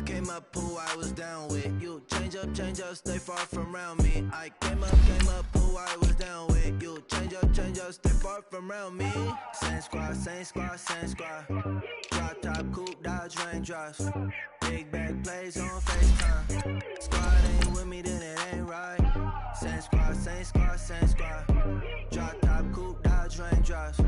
came up, who I was down with. You change up, stay far from around me. I came up, who I was down with. You change up, stay far from around me. Same squad, same squad, same squad. Drop top, coupe, dodge, raindrops. Big bag plays on FaceTime. Squad ain't with me, then it ain't right. Same squad, same squad, same squad. Drop top, coupe, dodge, raindrops.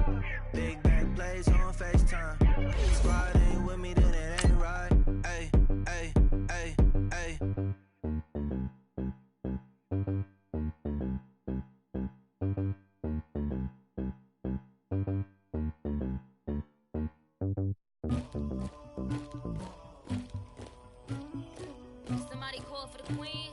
Big bag plays on FaceTime. Squad ain't with me, then it ain't right. Ay, ay, ay, ay. Somebody call for the queen.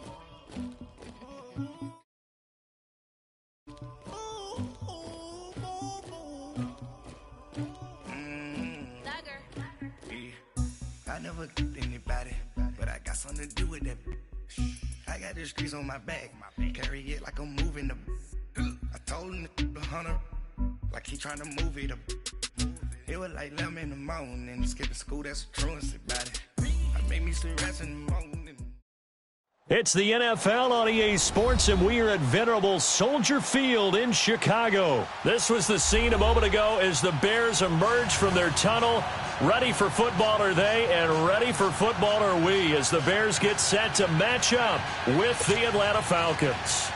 I never killed anybody, but I got something to do with that. I got the streets on my back, carry it like I'm moving the. I told him to the hunter, like he trying to move it up. It was like 11 in the morning, skipping school, that's a truancy about it. I made me sleep rest in the morning. It's the NFL on EA Sports, and we are at venerable Soldier Field in Chicago. This was the scene a moment ago as the Bears emerged from their tunnel. Ready for football are they, and ready for football are we, as the Bears get set to match up with the Atlanta Falcons.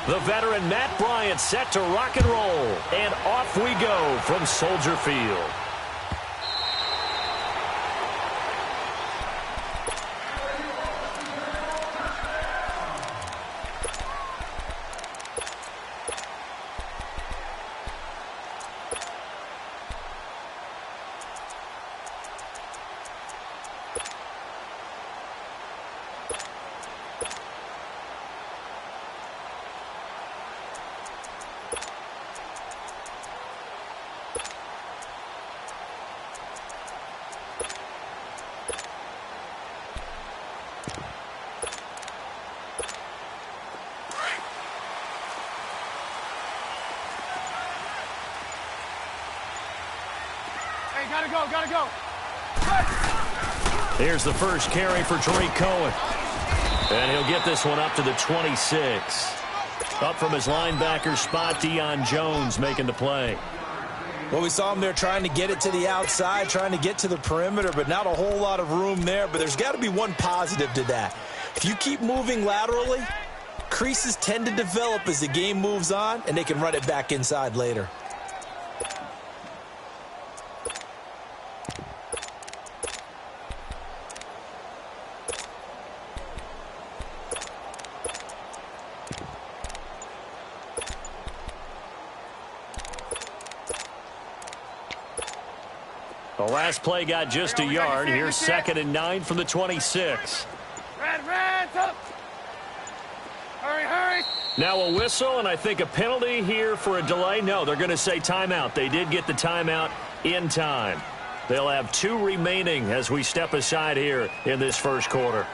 The veteran Matt Bryant set to rock and roll, and off we go from Soldier Field. Gotta go. Here's the first carry for Tariq Cohen. And he'll get this one up to the 26. Up from his linebacker spot, Deion Jones making the play. Well, we saw him there trying to get it to the outside, trying to get to the perimeter, but not a whole lot of room there. But there's got to be one positive to that. If you keep moving laterally, creases tend to develop as the game moves on, and they can run it back inside later. The last play got just a yard. Here's 2nd and 9 from the 26. Red, up. Hurry. Now a whistle, and I think a penalty here for a delay. No, they're going to say timeout. They did get the timeout in time. They'll have 2 remaining as we step aside here in this first quarter.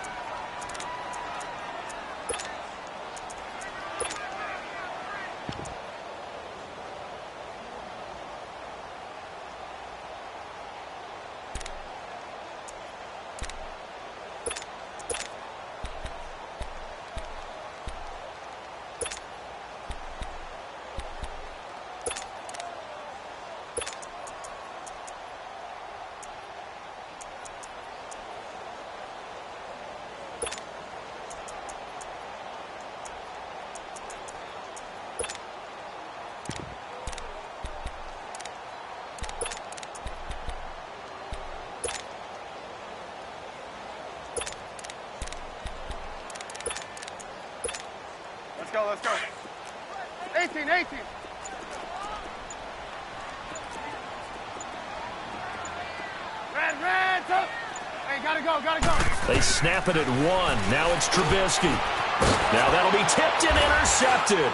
Let's go. 18. Red, up. Hey, gotta go. They snap it at 1. Now it's Trubisky. Now that'll be tipped and intercepted.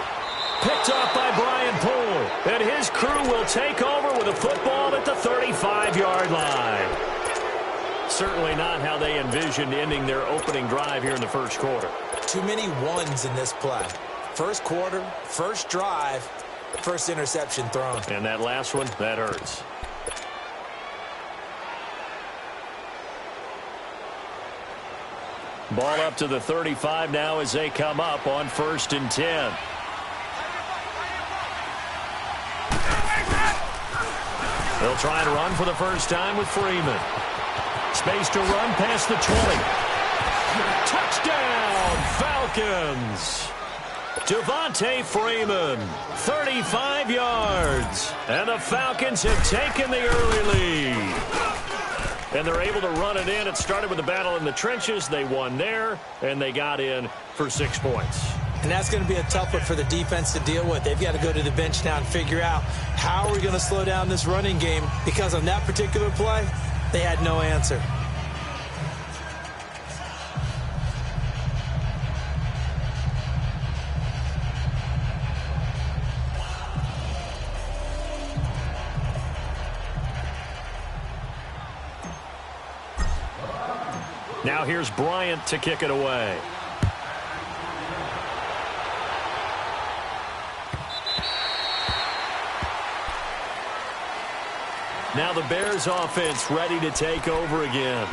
Picked off by Brian Poole. And his crew will take over with a football at the 35-yard line. Certainly not how they envisioned ending their opening drive here in the first quarter. Too many ones in this play. First quarter, first drive, First interception thrown. And that last one, that hurts. Ball up to the 35 now as they come up on 1st and 10. They'll try and run for the first time with Freeman. Space to run past the 20. Touchdown, Falcons. Devontae Freeman, 35 yards. And the Falcons have taken the early lead. And they're able to run it in. It started with a battle in the trenches. They won there, and they got in for 6 points. And that's going to be a tough one for the defense to deal with. They've got to go to the bench now and figure out how are we going to slow down this running game, because on that particular play, they had no answer. Now here's Bryant to kick it away. Now the Bears offense ready to take over again.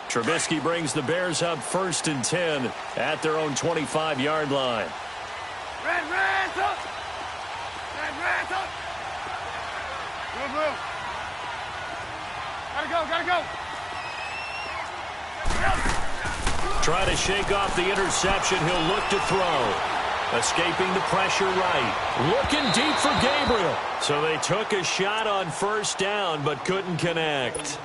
Trubisky brings the Bears up 1st and 10 at their own 25-yard line. Red, up! Red, up! Blue. Gotta go! Trying to shake off the interception. He'll look to throw. Escaping the pressure right. Looking deep for Gabriel. So they took a shot on 1st down but couldn't connect.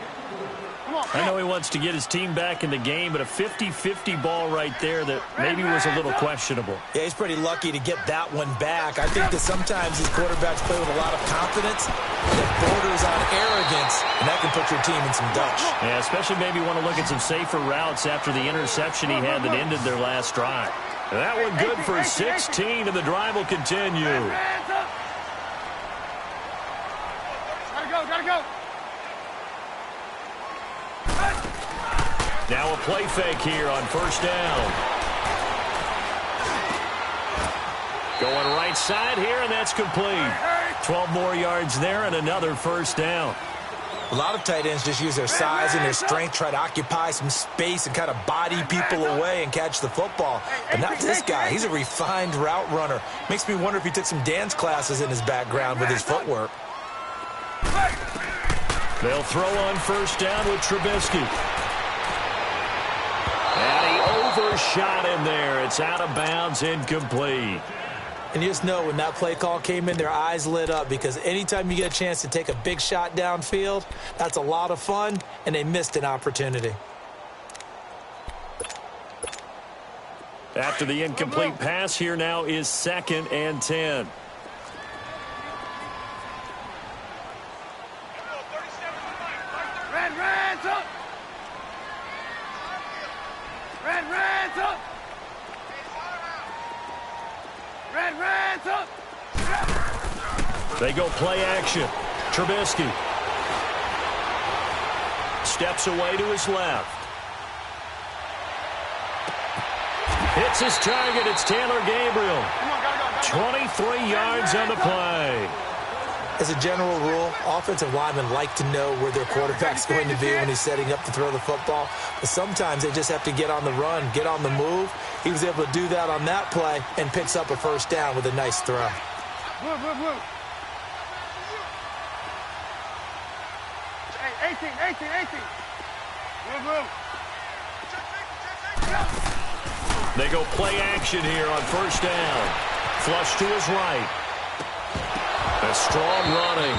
I know he wants to get his team back in the game, but a 50-50 ball right there that maybe was a little questionable. Yeah, he's pretty lucky to get that one back. I think that sometimes these quarterbacks play with a lot of confidence that borders on arrogance, and that can put your team in some dutch. Yeah, especially maybe want to look at some safer routes after the interception he had that ended their last drive. And that one good for 16, and the drive will continue. Gotta go! Now a play fake here on 1st down. Going right side here, and that's complete. 12 more yards there and another 1st down. A lot of tight ends just use their size and their strength, try to occupy some space and kind of body people away and catch the football. But not this guy. He's a refined route runner. Makes me wonder if he took some dance classes in his background with his footwork. They'll throw on 1st down with Trubisky. And he overshot him there. It's out of bounds, incomplete. And you just know when that play call came in, their eyes lit up, because anytime you get a chance to take a big shot downfield, that's a lot of fun, and they missed an opportunity. After the incomplete pass, here now is 2nd and 10. Red's up! Red's up! Red's up! They go play action. Trubisky steps away to his left. Hits his target. It's Taylor Gabriel. 23 yards on the play. As a general rule, offensive linemen like to know where their quarterback's going to be when he's setting up to throw the football. But sometimes they just have to get on the run, get on the move. He was able to do that on that play and picks up a 1st down with a nice throw. Blue. Hey, 18. Blue. They go play action here on 1st down. Flush to his right. A strong running.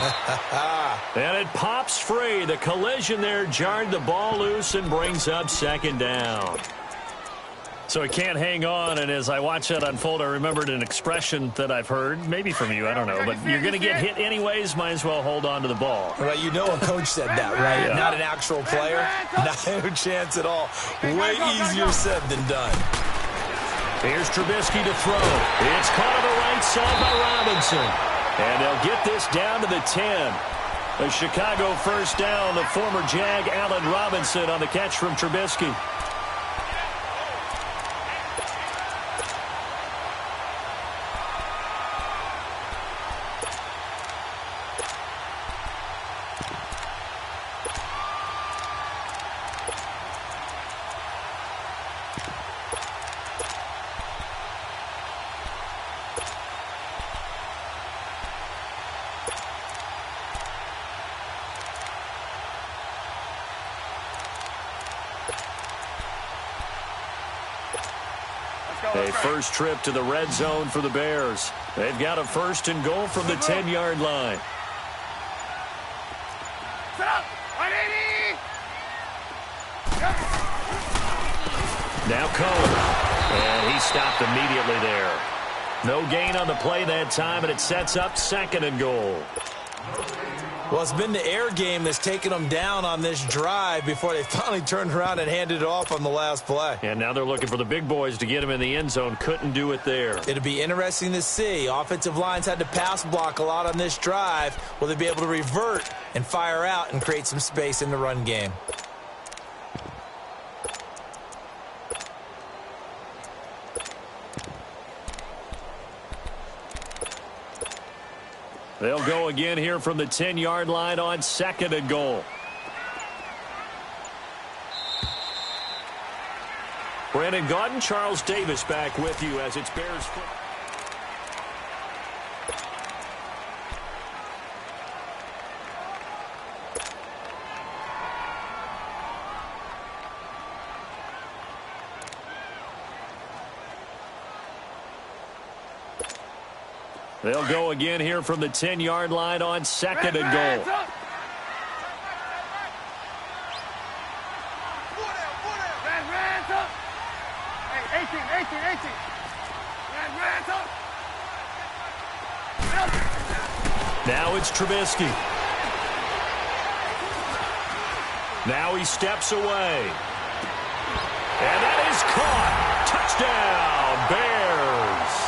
And it pops free. The collision there jarred the ball loose and brings up 2nd down. So it can't hang on, and as I watch that unfold, I remembered an expression that I've heard, maybe from you, I don't know, but you're going to get hit anyways, might as well hold on to the ball. Right, you know a coach said that, right? Yeah. Not an actual player. No chance at all. Way easier said than done. Here's Trubisky to throw. It's caught on the right side by Robinson. And they'll get this down to the 10. A Chicago first down. The former Jag Allen Robinson on the catch from Trubisky. A first trip to the red zone for the Bears. They've got a first and goal from the 10-yard line. Set up. 180. Now Cohen. And he stopped immediately there. No gain on the play that time, and it sets up second and goal. Well, it's been the air game that's taken them down on this drive before they finally turned around and handed it off on the last play. And now they're looking for the big boys to get him in the end zone. Couldn't do it there. It'll be interesting to see. Offensive lines had to pass block a lot on this drive. Will they be able to revert and fire out and create some space in the run game? They'll go again here from the 10-yard line on second and goal. Brandon Gaudin, Charles Davis back with you as it's Bears football. They'll go again here from the 10-yard line on second and goal. Hey, 18. Now it's Trubisky. Now he steps away. And that is caught. Touchdown, Bears.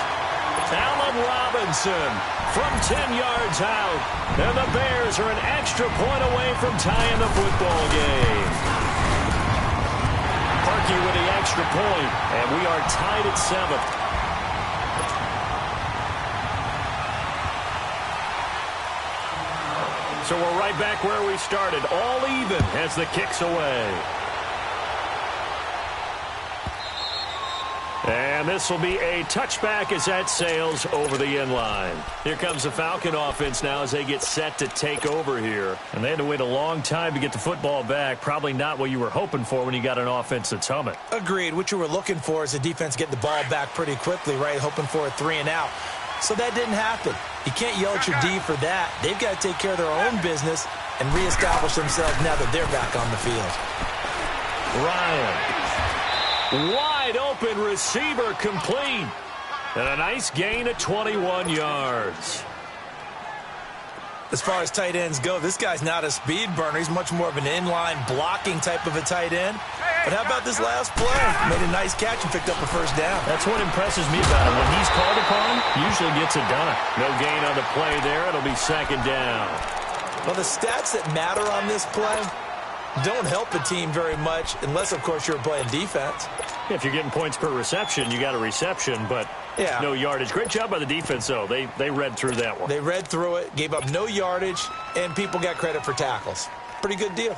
Allen Robinson from 10 yards out. And the Bears are an extra point away from tying the football game. Parkey with the extra point, and we are tied at 7. So we're right back where we started, all even as the kick's away. And this will be a touchback as that sails over the end line. Here comes the Falcon offense now as they get set to take over here. And they had to wait a long time to get the football back. Probably not what you were hoping for when you got an offense that's humming. Agreed. What you were looking for is the defense getting the ball back pretty quickly, right? Hoping for a 3-and-out. So that didn't happen. You can't yell at your D for that. They've got to take care of their own business and reestablish themselves now that they're back on the field. Ryan. Wide open receiver complete. And a nice gain of 21 yards. As far as tight ends go, this guy's not a speed burner. He's much more of an inline blocking type of a tight end. But how about this last play? Made a nice catch and picked up a first down. That's what impresses me about him. When he's called upon, usually gets it done. No gain on the play there. It'll be second down. Well, the stats that matter on this play don't help a team very much unless, of course, you're playing defense. If you're getting points per reception, you got a reception, but no yardage. Great job by the defense, though. They read through that one. They read through it, gave up no yardage, and people got credit for tackles. Pretty good deal.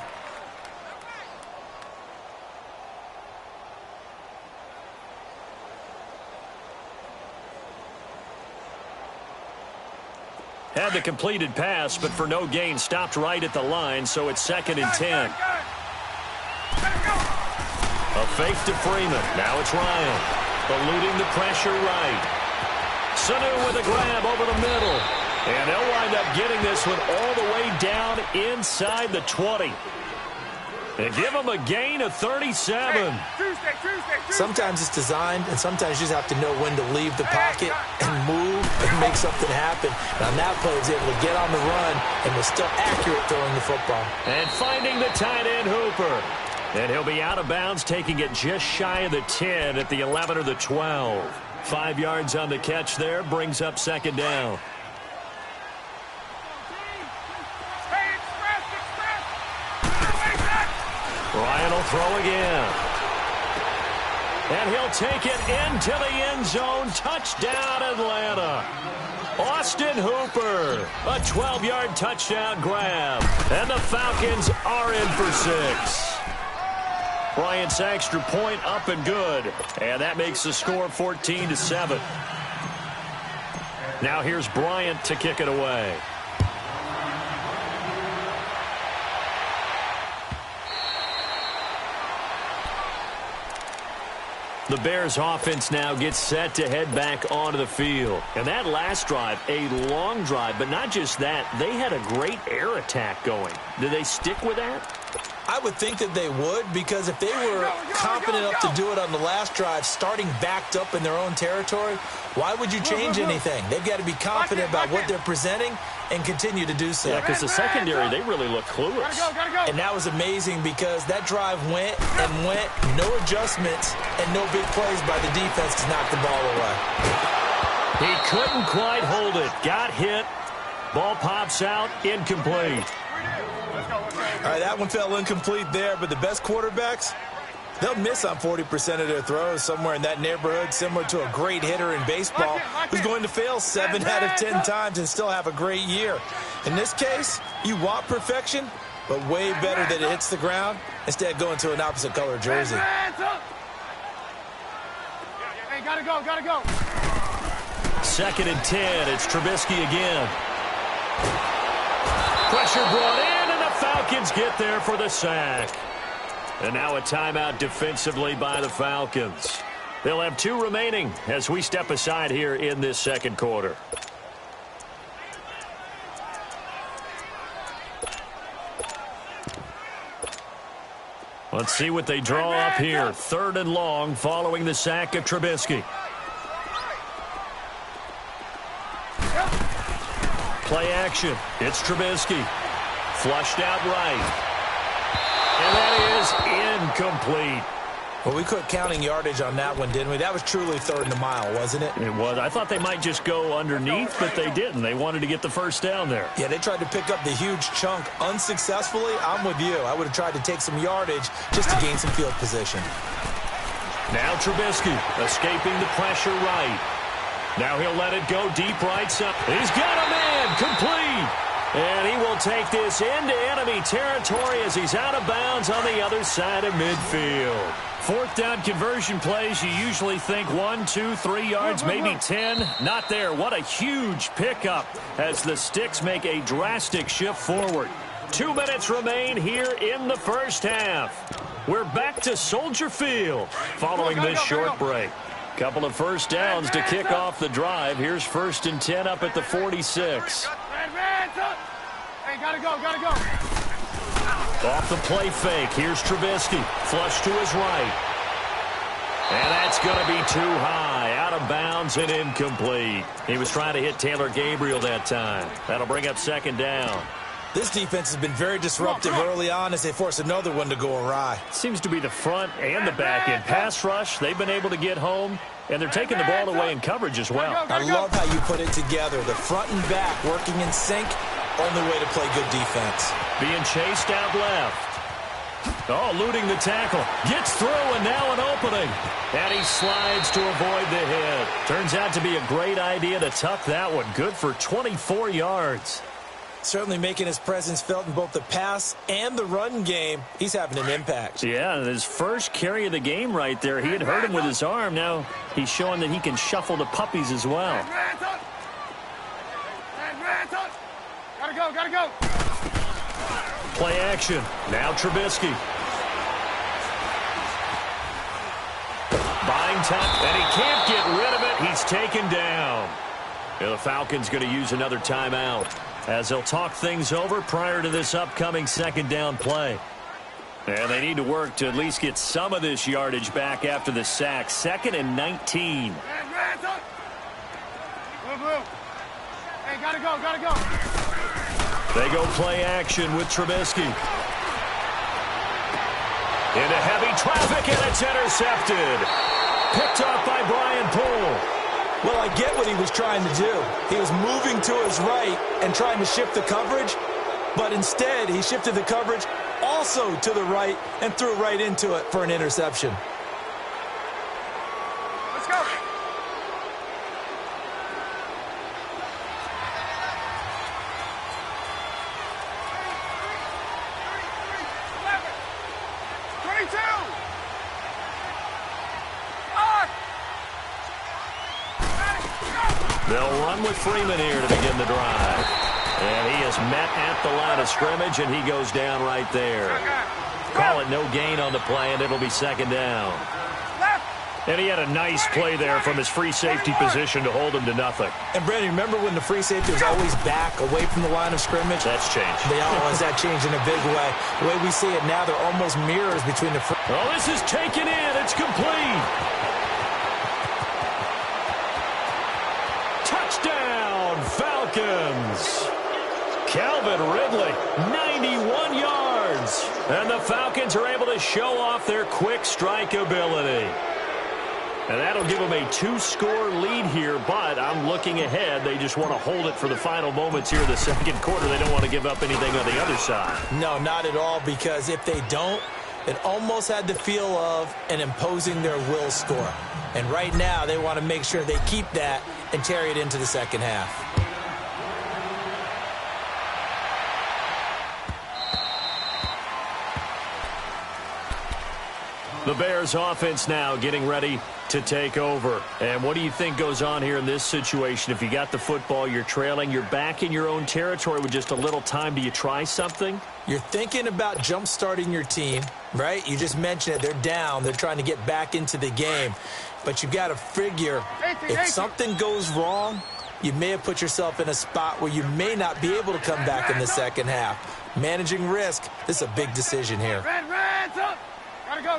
Had the completed pass, but for no gain, stopped right at the line, so it's second and 10. A fake to Freeman. Now it's Ryan. Eluding the pressure right. Sanu with a grab over the middle. And they'll wind up getting this one all the way down inside the 20. And give them a gain of 37. Tuesday. Sometimes it's designed, and sometimes you just have to know when to leave the pocket and move and make something happen. And on that play, he was able to get on the run and was still accurate throwing the football. And finding the tight end Hooper. And he'll be out of bounds, taking it just shy of the 10 at the 11 or the 12. 5 yards on the catch there, brings up second down. throw again. And he'll take it into the end zone. Touchdown, Atlanta. Austin Hooper, a 12-yard touchdown grab. And the Falcons are in for 6. Bryant's extra point up and good. And that makes the score 14-7. Now here's Bryant to kick it away. The Bears offense now gets set to head back onto the field. And that last drive, a long drive, but not just that, they had a great air attack going. Do they stick with that? I would think that they would, because if they were confident enough to do it on the last drive, starting backed up in their own territory, why would you change anything? They've got to be confident about what they're presenting and continue to do so. Yeah, because the secondary, they really look clueless. And that was amazing because that drive went and went, no adjustments, and no big plays by the defense to knock the ball away. He couldn't quite hold it. Got hit. Ball pops out. Incomplete. All right, that one fell incomplete there, but the best quarterbacks, they'll miss on 40% of their throws, somewhere in that neighborhood, similar to a great hitter in baseball who's going to fail 7 out of 10 times and still have a great year. In this case, you want perfection, but way better that it hits the ground instead going to an opposite color jersey. Hey, gotta go. 2nd and 10. It's Trubisky again. Pressure brought in, and the Falcons get there for the sack. And now a timeout defensively by the Falcons. They'll have 2 remaining as we step aside here in this second quarter. Let's see what they draw up here. 3rd and long following the sack of Trubisky. Play action. It's Trubisky. Flushed out right. And that is incomplete. Well, we quit counting yardage on that one, didn't we? That was truly 3rd and a mile, wasn't it? It was. I thought they might just go underneath, but they didn't. They wanted to get the first down there. Yeah, they tried to pick up the huge chunk unsuccessfully. I'm with you. I would have tried to take some yardage just to gain some field position. Now Trubisky escaping the pressure right. Now he'll let it go deep right side. He's got a man complete. And he will take this into enemy territory as he's out of bounds on the other side of midfield. 4th down conversion plays, you usually think 1, 2, 3 yards, maybe 10. Not there. What a huge pickup as the Sticks make a drastic shift forward. 2 minutes remain here in the first half. We're back to Soldier Field following this short break. Couple of first downs to kick off the drive. Here's 1st and 10 up at the 46. Hey, gotta go. Off the play fake. Here's Trubisky. Flush to his right. And that's going to be too high. Out of bounds and incomplete. He was trying to hit Taylor Gabriel that time. That'll bring up 2nd down. This defense has been very disruptive early on as they force another one to go awry. Seems to be the front and the back end. Pass rush, they've been able to get home, and they're taking the ball away in coverage as well. I love how you put it together. The front and back working in sync, only way to play good defense. Being chased out left. Oh, eluding the tackle. Gets through, and now an opening. And he slides to avoid the hit. Turns out to be a great idea to tuck that one. Good for 24 yards. Certainly making his presence felt in both the pass and the run game. He's having an impact. Yeah, his first carry of the game right there. He had hurt him with his arm. Now he's showing that he can shuffle the puppies as well. Gotta go. Play action. Now Trubisky. Buying time, and he can't get rid of it. He's taken down. And the Falcons going to use another timeout as they'll talk things over prior to this upcoming 2nd down play. And they need to work to at least get some of this yardage back after the sack. 2nd and 19. Hey, gotta go. They go play action with Trubisky. Into heavy traffic, and it's intercepted. Picked off by Brian Poole. Well, I get what he was trying to do. He was moving to his right and trying to shift the coverage, but instead he shifted the coverage also to the right and threw right into it for an interception. Let's go. They'll run with Freeman here to begin the drive. And he is met at the line of scrimmage, and he goes down right there. Call it no gain on the play, and it'll be second down. And he had a nice play there from his free safety position to hold him to nothing. And, Brandon, remember when the free safety was always back away from the line of scrimmage? That's changed. They always that changed in a big way. The way we see it now, they're almost mirrors between the free. Oh, this is taken in. It's complete. Touchdown, Falcons. Calvin Ridley, 91 yards. And the Falcons are able to show off their quick strike ability. And that'll give them a 2-score lead here, but I'm looking ahead. They just want to hold it for the final moments here in the second quarter. They don't want to give up anything on the other side. No, not at all, because if they don't, it almost had the feel of an imposing their will score. And right now, they want to make sure they keep that and carry it into the second half. The Bears offense now getting ready to take over. And what do you think goes on here in this situation? If you got the football, you're trailing, you're back in your own territory with just a little time. Do you try something? You're thinking about jump-starting your team, right? You just mentioned it. They're down. They're trying to get back into the game. But you've got to figure if something goes wrong, you may have put yourself in a spot where you may not be able to come back in the second half. Managing risk, this is a big decision here.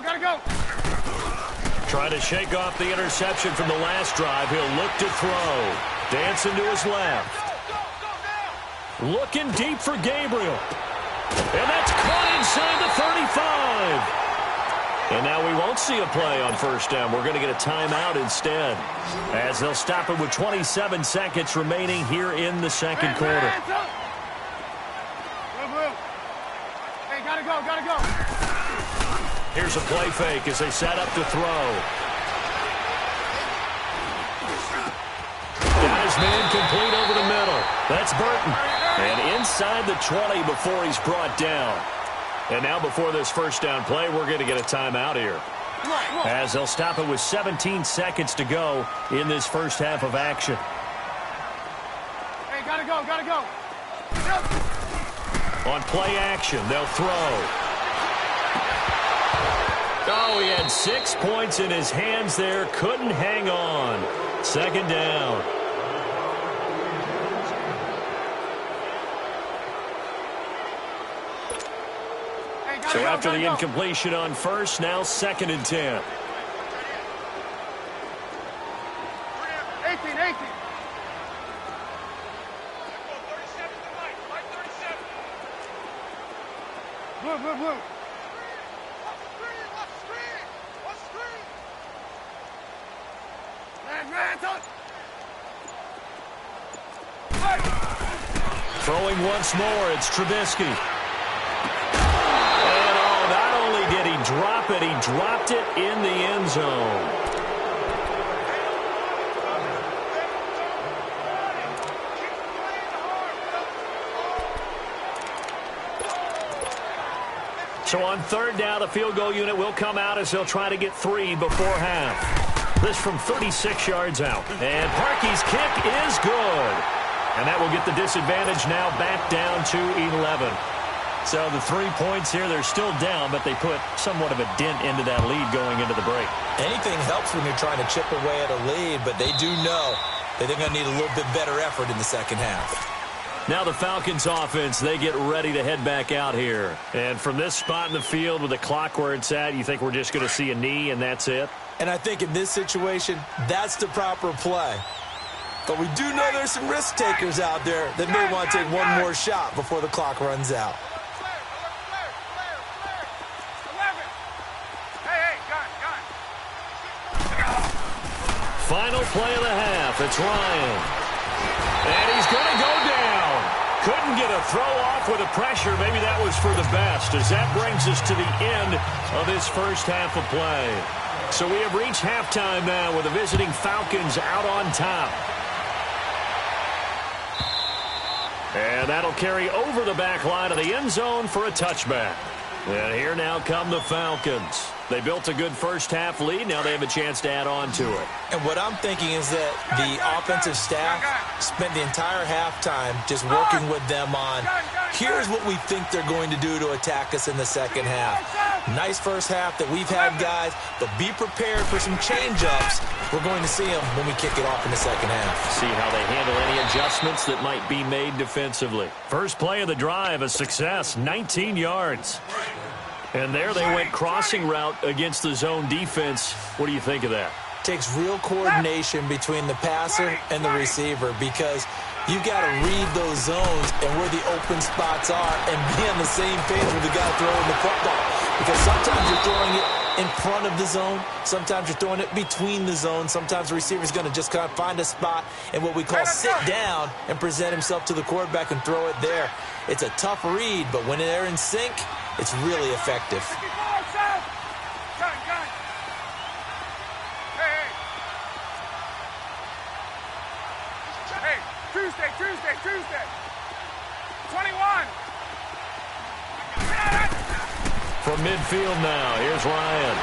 Gotta go. Trying to shake off the interception from the last drive. He'll look to throw. Dancing to his left. Looking deep for Gabriel. And that's caught inside the 35. And now we won't see a play on first down. We're going to get a timeout instead, as they'll stop it with 27 seconds remaining here in the second quarter. Hey, gotta go. Here's a play fake as they set up to throw. Got his man complete over the middle. That's Burton. And inside the 20 before he's brought down. And now before this first down play, we're going to get a timeout here, as they'll stop it with 17 seconds to go in this first half of action. Hey, gotta go. On play action, they'll throw. Oh, he had 6 points in his hands there. Couldn't hang on. Second down. So after the incompletion on first, now 2nd and 10. 18. Blue. Throwing once more, it's Trubisky. And not only did he drop it, he dropped it in the end zone. So on third down, the field goal unit will come out as they'll try to get 3 before half. This from 36 yards out. And Parkey's kick is good. And that will get the disadvantage now back down to 11. So the 3 points here, they're still down, but they put somewhat of a dent into that lead going into the break. Anything helps when you're trying to chip away at a lead, but they do know that they're going to need a little bit better effort in the second half. Now the Falcons offense, they get ready to head back out here. And from this spot in the field with the clock where it's at, you think we're just going to see a knee and that's it? And I think in this situation, that's the proper play. But we do know there's some risk takers out there that may want to take one more shot before the clock runs out. Final play of the half. It's Ryan. And he's going to go down. Couldn't get a throw off with the pressure. Maybe that was for the best, as that brings us to the end of this first half of play. So we have reached halftime now with the visiting Falcons out on top. And that'll carry over the back line of the end zone for a touchback. And here now come the Falcons. They built a good first half lead. Now they have a chance to add on to it. And what I'm thinking is that the offensive staff spent the entire halftime just working with them on, here's what we think they're going to do to attack us in the second half. Nice first half that we've had, guys, but be prepared for some change-ups. We're going to see them when we kick it off in the second half. See how they handle any adjustments that might be made defensively. First play of the drive, a success, 19 yards. And there they went crossing route against the zone defense. What do you think of that? Takes real coordination between the passer and the receiver, because you got to read those zones and where the open spots are and be on the same page with the guy throwing the football. Because sometimes you're throwing it in front of the zone. Sometimes you're throwing it between the zones. Sometimes the receiver's going to just kind of find a spot and what we call sit down and present himself to the quarterback and throw it there. It's a tough read, but when they're in sync, it's really effective. Hey, Tuesday. 21. From midfield now, here's Ryan.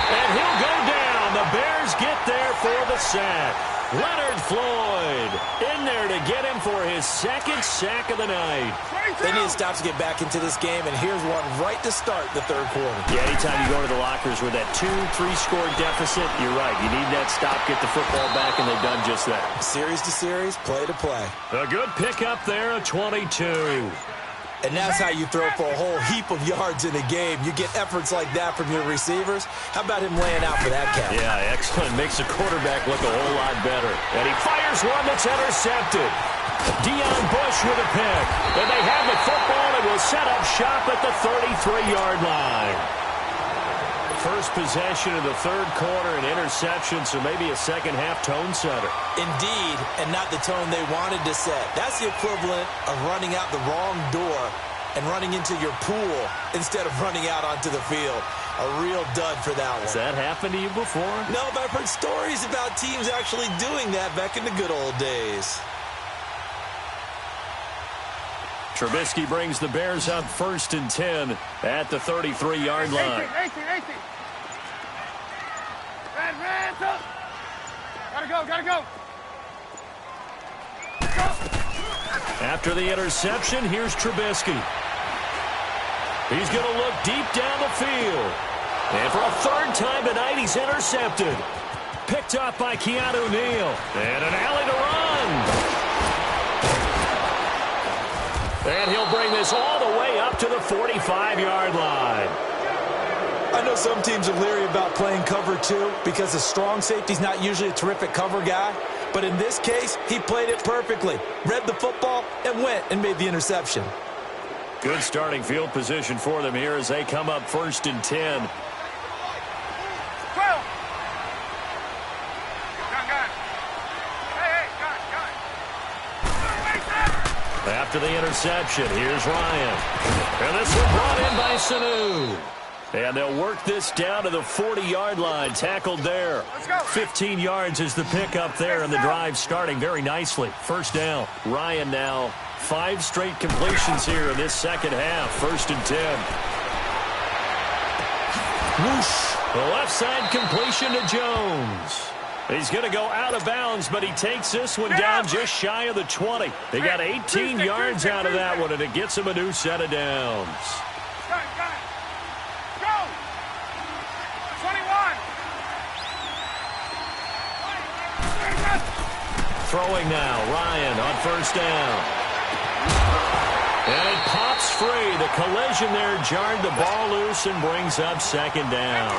And he'll go down. The Bears get there for the sack. Leonard Floyd in there to get him for his second sack of the night. They need to stop to get back into this game, and here's one right to start the third quarter. Yeah, anytime you go to the lockers with that 2-3 score deficit, you're right. You need that stop, get the football back, and they've done just that. Series to series, play to play. A good pickup there, a 22. And that's how you throw for a whole heap of yards in a game. You get efforts like that from your receivers. How about him laying out for that catch? Yeah, excellent. Makes the quarterback look a whole lot better. And he fires one that's intercepted. Deion Bush with a pick. And they have the football and will set up shop at the 33-yard line. First possession of the third quarter, an interception, so maybe a second-half tone setter. Indeed, and not the tone they wanted to set. That's the equivalent of running out the wrong door and running into your pool instead of running out onto the field. A real dud for that one. Has that happened to you before? No, but I've heard stories about teams actually doing that back in the good old days. Trubisky brings the Bears up 1st and 10 at the 33-yard line. 18. Red, up. Gotta go. After the interception, here's Trubisky. He's going to look deep down the field. And for a third time tonight, he's intercepted. Picked up by Keanu Neal. And an alley to run. And he'll bring this all the way up to the 45-yard line. I know some teams are leery about playing cover 2 because a strong safety's not usually a terrific cover guy. But in this case, he played it perfectly. Read the football and went and made the interception. Good starting field position for them here as they come up 1st and 10. Gun. Hey, gun. After the interception, here's Ryan. And this one brought in by Sanu. And they'll work this down to the 40-yard line. Tackled there. 15 yards is the pickup there, and the drive starting very nicely. First down. Ryan now 5 straight completions here in this second half. 1st and 10. Whoosh. The left side completion to Jones. He's going to go out of bounds, but he takes this one down just shy of the 20. They got 18 yards out of that one, and it gets him a new set of downs. Throwing now, Ryan on 1st down. And it pops free. The collision there jarred the ball loose and brings up 2nd down.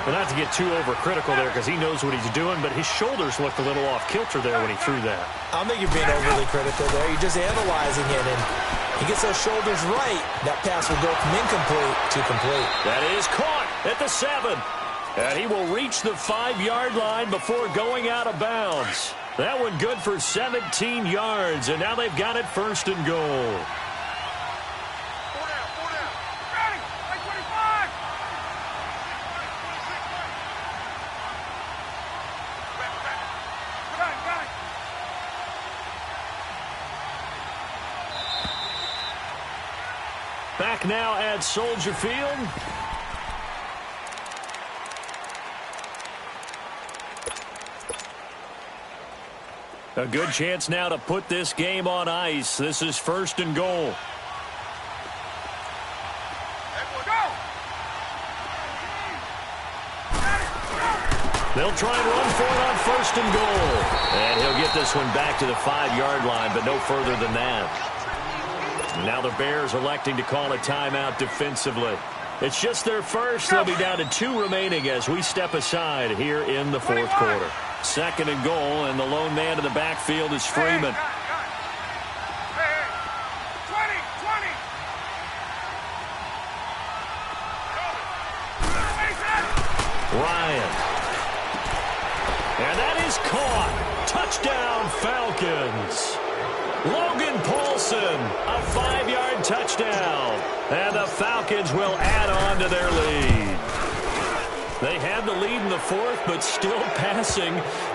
Well, not to get too overcritical there because he knows what he's doing, but his shoulders looked a little off kilter there when he threw that. I don't think you're being overly critical there. You're just analyzing it, and he gets those shoulders right. That pass will go from incomplete to complete. That is caught at the 7. And he will reach the 5-yard line before going out of bounds. That one good for 17 yards, and now they've got it first and goal. 4 down. Ready, like 25. Got it. Back now at Soldier Field. A good chance now to put this game on ice. This is first and goal. They'll try and run for it on first and goal. And he'll get this one back to the 5-yard line, but no further than that. Now the Bears electing to call a timeout defensively. It's just their first. They'll be down to 2 remaining as we step aside here in the fourth quarter. Second and goal, and the lone man in the backfield is Freeman. Ryan. And that is caught. Touchdown, Falcons. Logan Paulson, a 5-yard touchdown. And the Falcons will add on to their lead. They had the lead in the fourth, but still passing.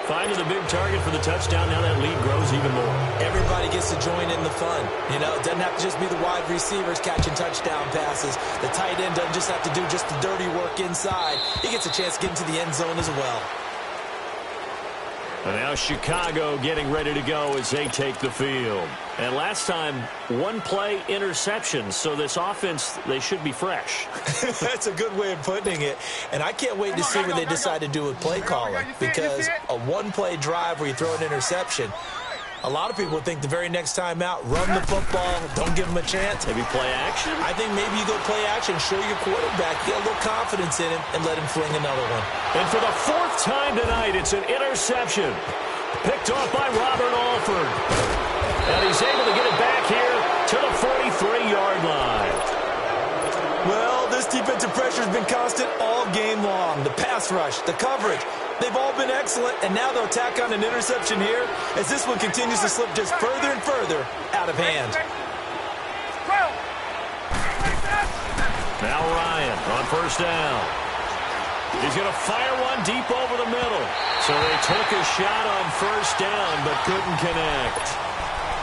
Finding the big target for the touchdown. Now that lead grows even more. Everybody gets to join in the fun. You know, it doesn't have to just be the wide receivers catching touchdown passes. The tight end doesn't just have to do just the dirty work inside. He gets a chance to get into the end zone as well. And now Chicago getting ready to go as they take the field. And last time, 1-play interception. So this offense, they should be fresh. That's a good way of putting it. And I can't wait to see what they decide to do with play calling. Because a 1-play drive where you throw an interception, a lot of people think the very next time out, run the football, don't give them a chance. Maybe play action? I think maybe you go play action, show your quarterback, get a little confidence in him, and let him fling another one. And for the 4th time tonight, it's an interception. Picked off by Robert Alford. And he's able to get it back here to the 43-yard line. Well, this defensive pressure has been constant all game long. The pass rush, the coverage, they've all been excellent, and now they'll tack on an interception here as this one continues to slip just further and further out of hand. Now Ryan on first down. He's going to fire one deep over the middle. So they took a shot on first down but couldn't connect.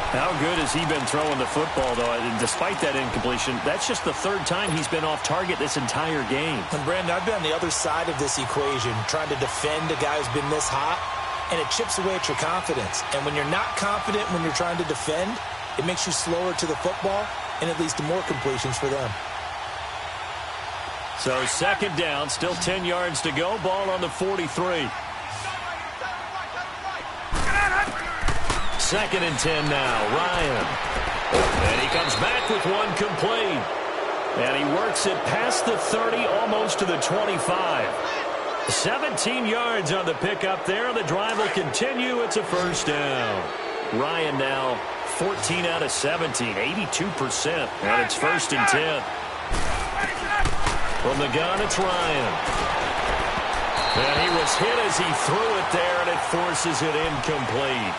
How good has he been throwing the football, though? And despite that incompletion, that's just the 3rd time he's been off target this entire game. And Brandon, I've been on the other side of this equation, trying to defend a guy who's been this hot, and it chips away at your confidence. And when you're not confident when you're trying to defend, it makes you slower to the football, and it leads to more completions for them. So second down, still 10 yards to go. Ball on the 43. Second and 10 now. Ryan. And he comes back with one complete. And he works it past the 30, almost to the 25. 17 yards on the pickup there. The drive will continue. It's a first down. Ryan now 14 out of 17, 82%. And it's first and 10. From the gun, it's Ryan. And he was hit as he threw it there, and it forces it incomplete.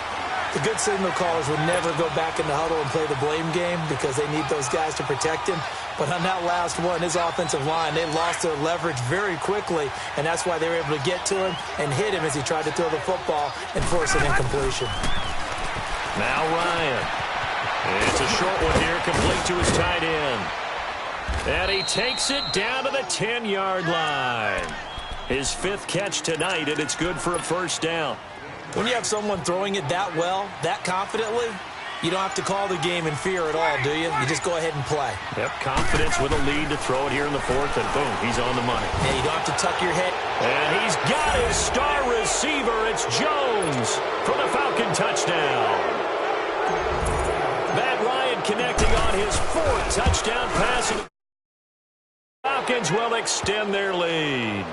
The good signal callers would never go back in the huddle and play the blame game because they need those guys to protect him. But on that last one, his offensive line, they lost their leverage very quickly, and that's why they were able to get to him and hit him as he tried to throw the football and force an incompletion. Now Ryan. It's a short one here, complete to his tight end. And he takes it down to the 10-yard line. His 5th catch tonight, and it's good for a first down. When you have someone throwing it that well, that confidently, you don't have to call the game in fear at all, do you? You just go ahead and play. Yep, confidence with a lead to throw it here in the 4th, and boom, he's on the money. Yeah, you don't have to tuck your head. And he's got his star receiver. It's Jones for the Falcon touchdown. Matt Ryan connecting on his 4th touchdown pass. Falcons will extend their lead.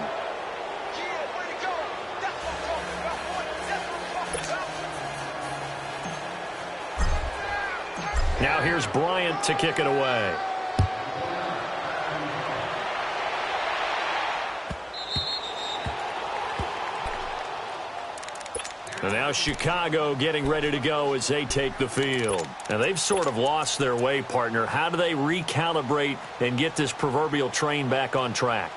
Now here's Bryant to kick it away. And now Chicago getting ready to go as they take the field. Now they've sort of lost their way, partner. How do they recalibrate and get this proverbial train back on track?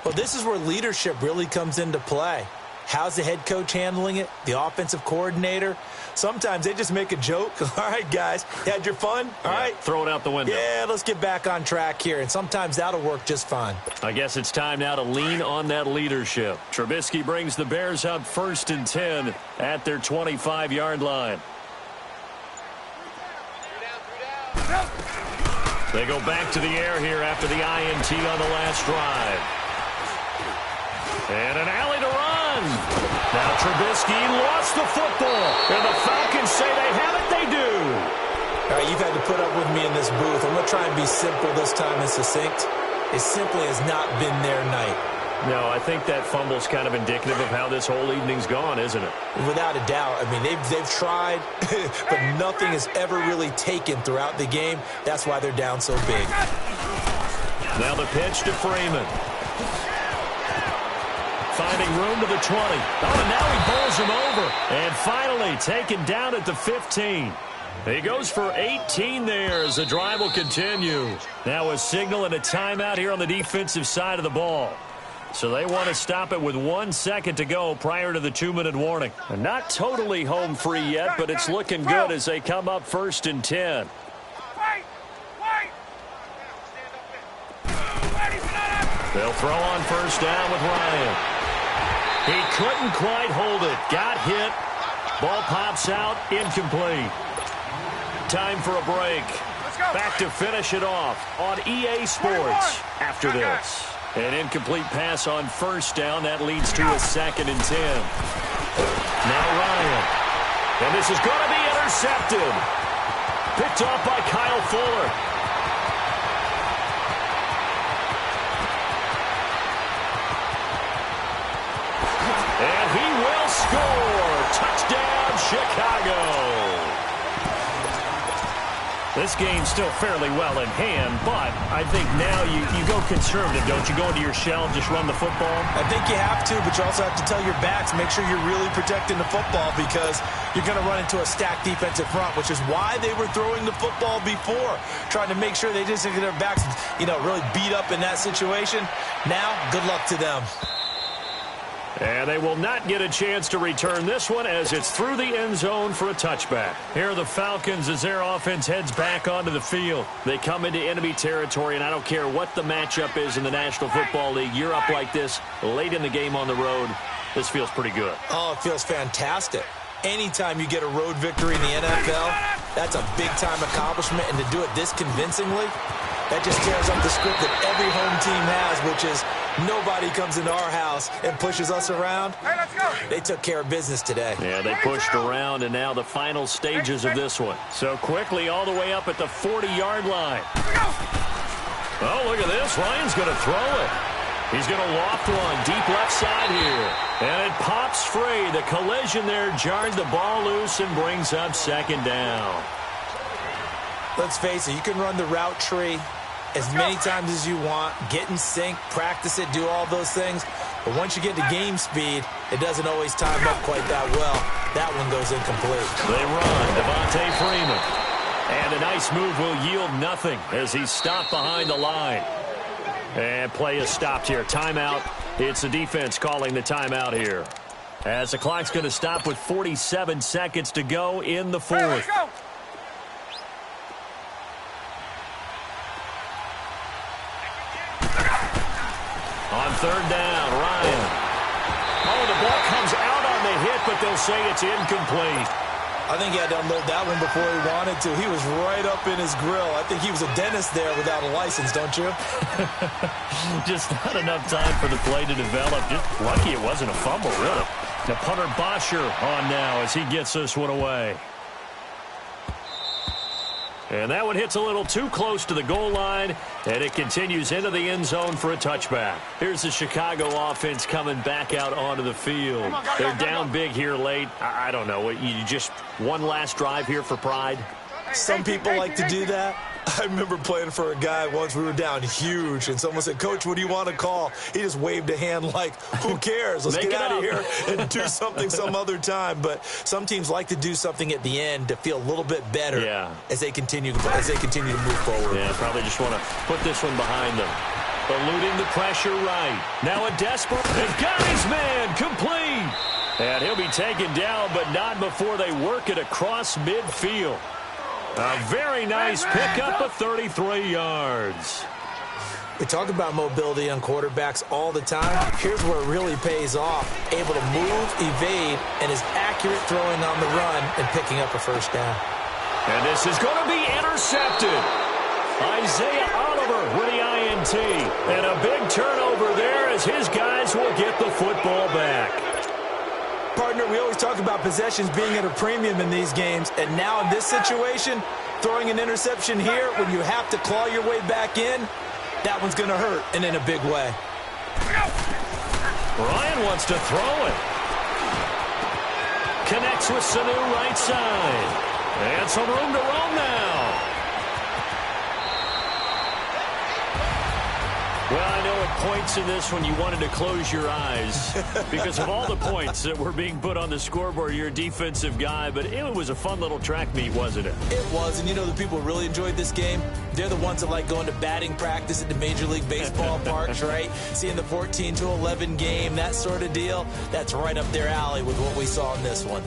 Well, this is where leadership really comes into play. How's the head coach handling it? The offensive coordinator? Sometimes they just make a joke. All right, guys, you had your fun? All right. Throw it out the window. Yeah, let's get back on track here. And sometimes that'll work just fine. I guess it's time now to lean on that leadership. Trubisky brings the Bears up 1st and 10 at their 25-yard line. They go back to the air here after the INT on the last drive. And an alley to run. Now Trubisky lost the football. And the Falcons say they have it. They do. All right, you've had to put up with me in this booth. I'm going to try and be simple this time and succinct. It simply has not been their night. No, I think that fumble's kind of indicative of how this whole evening's gone, isn't it? Without a doubt. I mean, they've tried, but nothing has ever really taken throughout the game. That's why they're down so big. Now the pitch to Freeman. Finding room to the 20. Oh, and now he bowls him over. And finally taken down at the 15. He goes for 18 there as the drive will continue. Now a signal and a timeout here on the defensive side of the ball. So they want to stop it with 1 second to go prior to the 2-minute warning. And not totally home free yet, but it's looking good as they come up 1st and 10. They'll throw on 1st down with Ryan. He couldn't quite hold it. Got hit. Ball pops out. Incomplete. Time for a break. Back to finish it off on EA Sports after this. An incomplete pass on 1st down. That leads to a 2nd and 10. Now Ryan. And this is going to be intercepted. Picked off by Kyle Fuller. And he will score. Touchdown, Chicago. This game's still fairly well in hand, but I think now you go conservative, don't you? Go into your shell and just run the football? I think you have to, but you also have to tell your backs, make sure you're really protecting the football because you're going to run into a stacked defensive front, which is why they were throwing the football before, trying to make sure they didn't get their backs, really beat up in that situation. Now, good luck to them. And they will not get a chance to return this one as it's through the end zone for a touchback. Here are the Falcons as their offense heads back onto the field. They come into enemy territory, and I don't care what the matchup is in the National Football League. You're up like this late in the game on the road. This feels pretty good. Oh, it feels fantastic. Anytime you get a road victory in the NFL, that's a big-time accomplishment, and to do it this convincingly, that just tears up the script that every home team has, which is nobody comes into our house and pushes us around. Hey, let's go. They took care of business today. Yeah, they pushed around, and now the final stages of this one. So quickly all the way up at the 40-yard line. Oh, look at this. Ryan's going to throw it. He's going to loft one deep left side here. And it pops free. The collision there jarred the ball loose and brings up 2nd down. Let's face it, you can run the route tree as many times as you want, get in sync, practice it, do all those things. But once you get to game speed, it doesn't always time up quite that well. That one goes incomplete. They run. Devontae Freeman. And a nice move will yield nothing as he's stopped behind the line. And play is stopped here. Timeout. It's the defense calling the timeout here. As the clock's going to stop with 47 seconds to go in the 4th. On 3rd down, Ryan. Oh, the ball comes out on the hit, but they'll say it's incomplete. I think he had to unload that one before he wanted to. He was right up in his grill. I think he was a dentist there without a license, don't you? Just not enough time for the play to develop. Just lucky it wasn't a fumble, really. The punter Bosher on now as he gets this one away. And that one hits a little too close to the goal line, and it continues into the end zone for a touchback. Here's the Chicago offense coming back out onto the field. They're down big here late. I don't know. You just one last drive here for pride? Some people like to do that. I remember playing for a guy once. We were down huge, and someone said, "Coach, what do you want to call?" He just waved a hand like, "Who cares? Let's get out of here and do something some other time." But some teams like to do something at the end to feel a little bit better as they continue to move forward. Yeah, probably just want to put this one behind them. Eluding the pressure right. Now a desperate. They've got his man complete. And he'll be taken down, but not before they work it across midfield. A very nice pickup of 33 yards. We talk about mobility on quarterbacks all the time. Here's where it really pays off. Able to move, evade, and is accurate throwing on the run and picking up a first down. And this is going to be intercepted. Isaiah Oliver with the INT. And a big turnover there as his guys will get the football back. Partner, we always talk about possessions being at a premium in these games, and now in this situation, throwing an interception here when you have to claw your way back in, that one's going to hurt, and in a big way. Ryan wants to throw it. Connects with Sanu right side. And some room to roam now. Well, I know at points in this when you wanted to close your eyes because of all the points that were being put on the scoreboard. You're a defensive guy, but it was a fun little track meet, wasn't it? It was, and you know the people who really enjoyed this game? They're the ones that like going to batting practice at the Major League Baseball parks, right? Seeing the 14-11 game, that sort of deal. That's right up their alley with what we saw in this one.